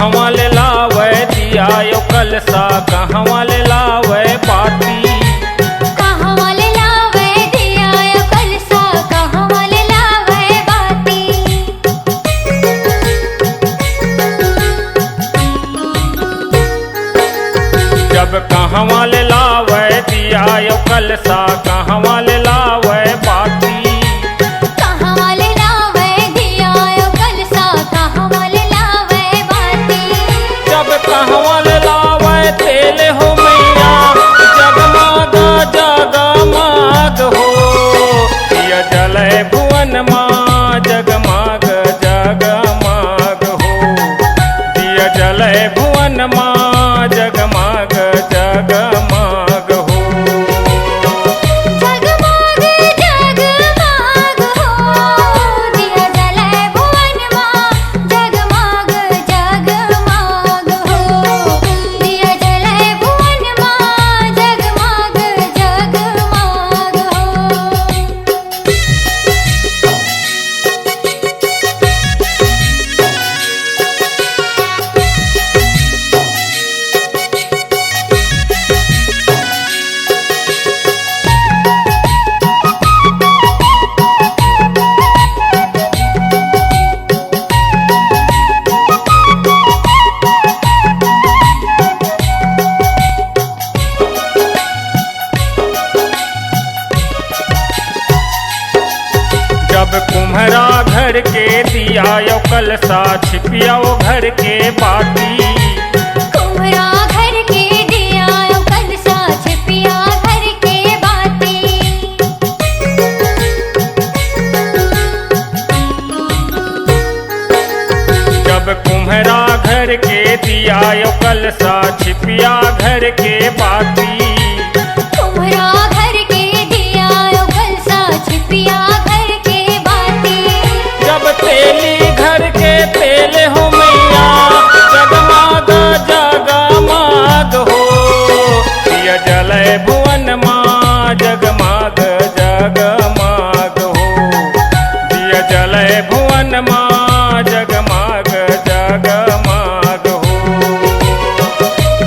कहवा ले लावे दिया यो कलसा, कहवा ले लावे बाती। कहवा ले लावे दिया यो कलसा, कहवा ले लावे बाती। जब कहवा ले लावे दिया यो कलसा, कहवा ले लावे बाती। कहवा ले लावे दिया यो कलसा, कहवा ले लावे बाती। जब कहवा ले लावे तेल हो मैया, जगमग जगमग हो। दिया जले भुवन माँ जगमग जगमग हो। दिया जले भुवन माँ जगमग जगमग हो। जगमग जगमग हो, दिया जले भुवन माँ जगमग जगमग हो। दिया जले भुवन माँ जगमग जगमग हो। जब कुम्हरा घर के दिया यो कलसा, छिपिया वो घर के बाती। कुम्हरा घर के दिया यो कलसा, छिपिया घर के बाती। जब कुम्हरा घर के दिया यो कलसा, छिपिया घर के बाती। कुम्हरा घर के दिया यो कलसा, छिपिया घर के बाती। जब तेली घर के तेल हो मैया, जगमग जगमग हो। दिया जले भुवन माँ जगमग जगमग हो। दिया जले भुवन माँ जगमग जगमग हो।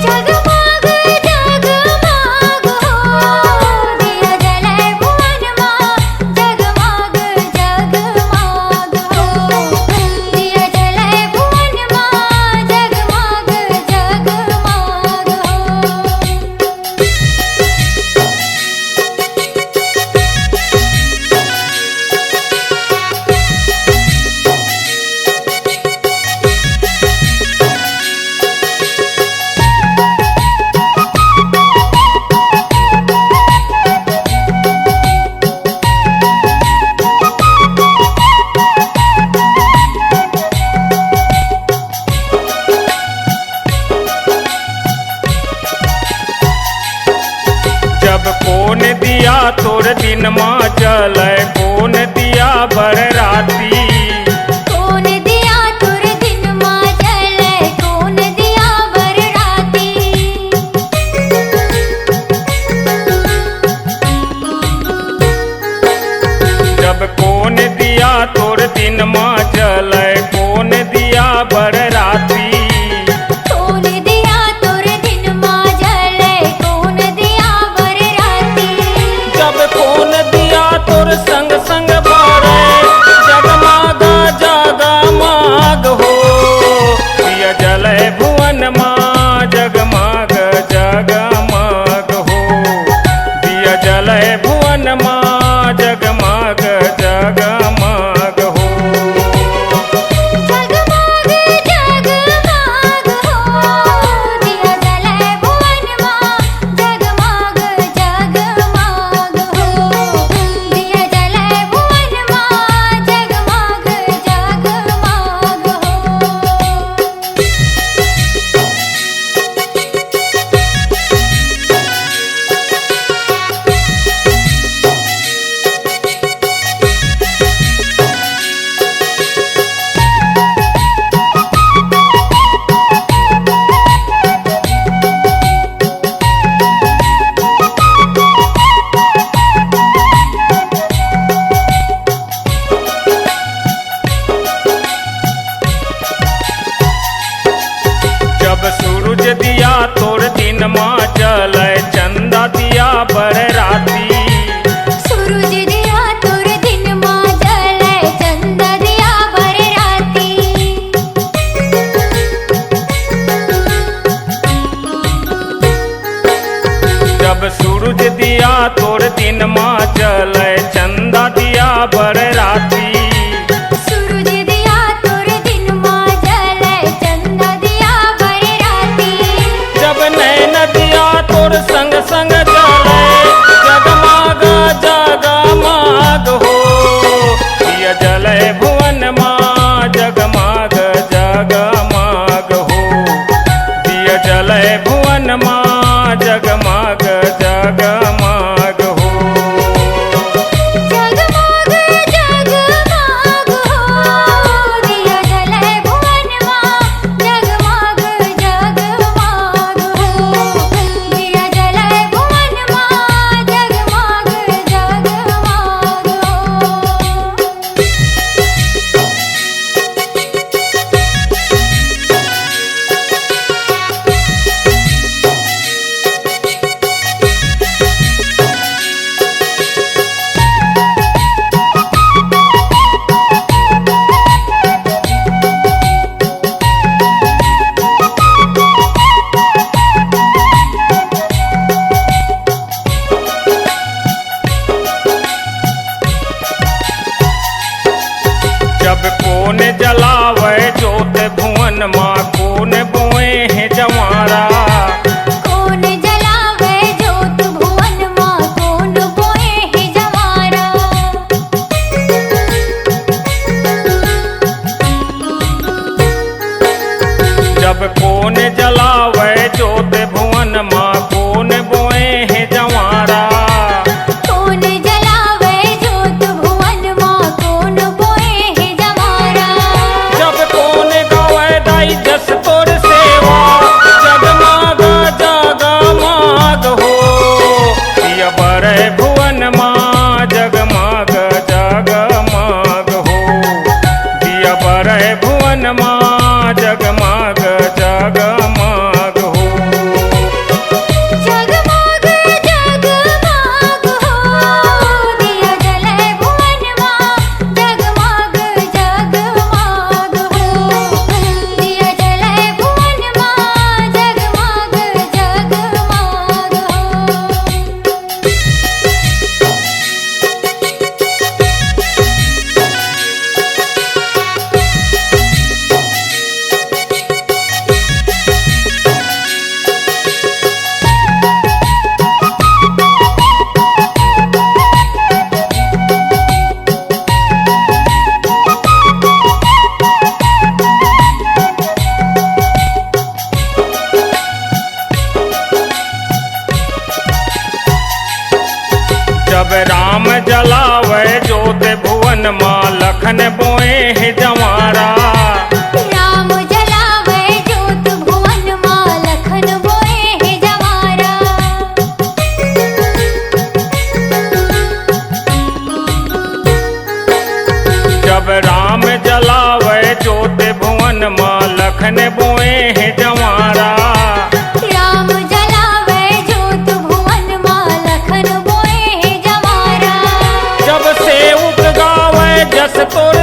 जगमग जगमग हो, दिया जले भुवन माँ जगमग जगमग हो। दिया जले भुवन माँ जगमग जगमग हो। जब कौन दिया तोर दिन माँ जले, कौन दिया बर राती। कौन दिया तुर दिन माँ जले, कौन दिया बर राती। जब कौन दिया तोर दिन माँ जले, कौन दिया बर राती। कौन दिया तुर दिन माँ जले, कौन दिया बर राती। जब कौन दिया तोर संग बर राती। सूरज दिया तोर दिन मां जले चंदा दिया बर राती। जब सूरज दिया तोर दिन मां जले चंदा दिया बर राती। सूरज दिया तोर दिन मां जले चंदा दिया बर राती। जब नैन दिया तोर संग संग जले जगमाग जगमाग हो। दिया जले भुवन मां जगमाग जगमाग हो। दिया जले भुवन मां जगमाग जगमाग हो। जगमग जगमग हो दिया जले भुवन मां जगमग जगमग हो। दिया जले भुवन मां जगमग जगमग जब कौन जलावे जोत भुवन मां कौन बोए है जवारा। कौन जलावे जोत भुवन मां कौन बोए है जवारा। जब कौन जलावे जोत भुवन मां कौन बोए है जवारा। कौन जलावे जोत भुवन मां कौन बोए है जवारा। जब कौन गावे दाई जस तोर सेवा जगमाग जगमाग हो। दिया बर भुवन मां जगमाग जगमाग हो। दिया बर भुवन मां जगमाग जगमाग हो। जगमग जगमग हो दिया जले भुवन मां जगमग जगमग हो। दिया जले भुवन मां जगमग जगमग हो। जब राम जलावे जोत भुवन मां लखन बोए है जवारा। राम जलावे जोत भुवन मां लखन बोए है जवारा। जब राम जलावे जोत भुवन मां लखन बोए है जवारा। राम जलावे जोत भुवन मां लखन बोए है जवारा। जब सेवक गावे जस तोर